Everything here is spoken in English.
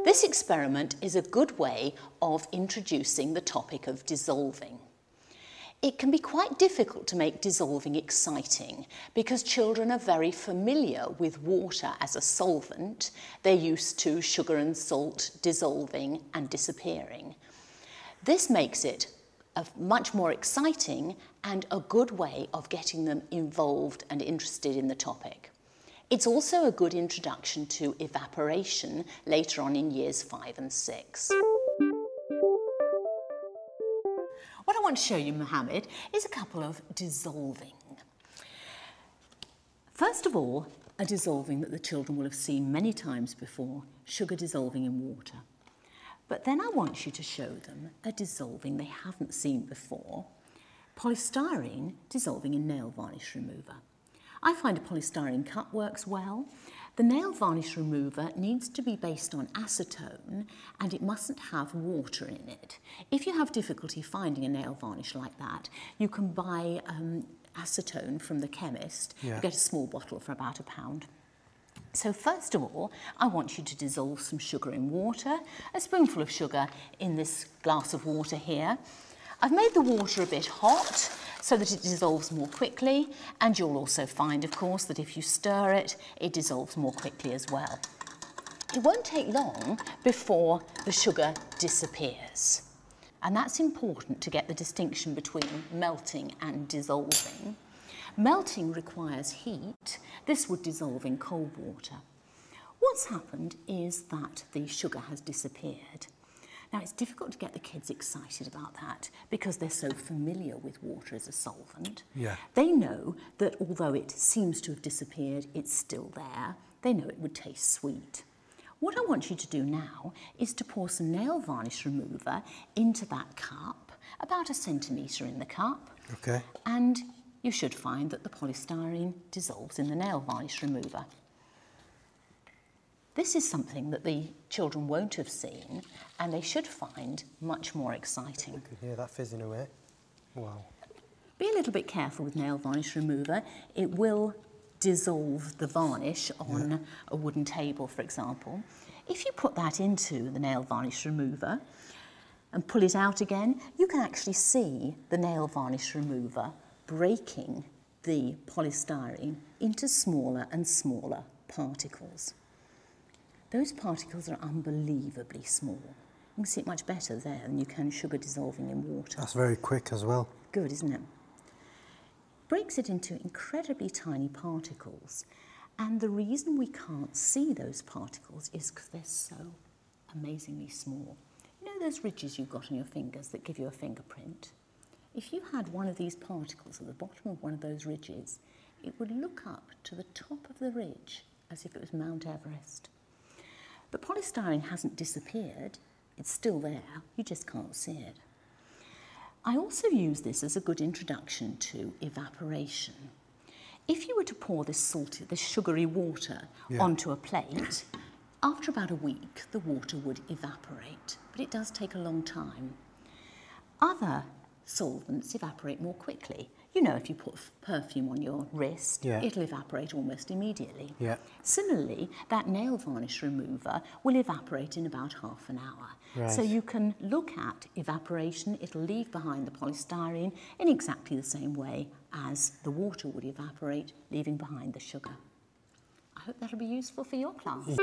This experiment is a good way of introducing the topic of dissolving. It can be quite difficult to make dissolving exciting because children are very familiar with water as a solvent. They're used to sugar and salt dissolving and disappearing. This makes it much more exciting and a good way of getting them involved and interested in the topic. It's also a good introduction to evaporation later on in years 5 and 6. What I want to show you, Mohammed, is a couple of dissolving. First of all, a dissolving that the children will have seen many times before, sugar dissolving in water. But then I want you to show them a dissolving they haven't seen before, polystyrene dissolving in nail varnish remover. I find a polystyrene cup works well. The nail varnish remover needs to be based on acetone and it mustn't have water in it. If you have difficulty finding a nail varnish like that, you can buy acetone from the chemist. You get a small bottle for about £1. So first of all, I want you to dissolve some sugar in water, a spoonful of sugar in this glass of water here. I've made the water a bit hot so that it dissolves more quickly, and you'll also find, of course, that if you stir it, it dissolves more quickly as well. It won't take long before the sugar disappears. And that's important to get the distinction between melting and dissolving. Melting requires heat. This would dissolve in cold water. What's happened is that the sugar has disappeared. Now, it's difficult to get the kids excited about that because they're so familiar with water as a solvent. They know that although it seems to have disappeared, it's still there. They know it would taste sweet. What I want you to do now is to pour some nail varnish remover into that cup, about 1 centimetre in the cup. And you should find that the polystyrene dissolves in the nail varnish remover. This is something that the children won't have seen and they should find much more exciting. You can hear that fizzing away. Wow. Be a little bit careful with nail varnish remover. It will dissolve the varnish on a wooden table, for example. If you put that into the nail varnish remover and pull it out again, you can actually see the nail varnish remover breaking the polystyrene into smaller and smaller particles. Those particles are unbelievably small. You can see it much better there than you can sugar dissolving in water. That's very quick as well. Good, isn't it? Breaks it into incredibly tiny particles. And the reason we can't see those particles is because they're so amazingly small. You know those ridges you've got on your fingers that give you a fingerprint? If you had one of these particles at the bottom of one of those ridges, it would look up to the top of the ridge as if it was Mount Everest. The polystyrene hasn't disappeared, it's still there, you just can't see it. I also use this as a good introduction to evaporation. If you were to pour this sugary water onto a plate, after about a week the water would evaporate, but it does take a long time. Other solvents evaporate more quickly. You know, if you put perfume on your wrist, it'll evaporate almost immediately. Similarly, that nail varnish remover will evaporate in about half an hour. So you can look at evaporation. It'll leave behind the polystyrene in exactly the same way as the water would evaporate, leaving behind the sugar. I hope that'll be useful for your class.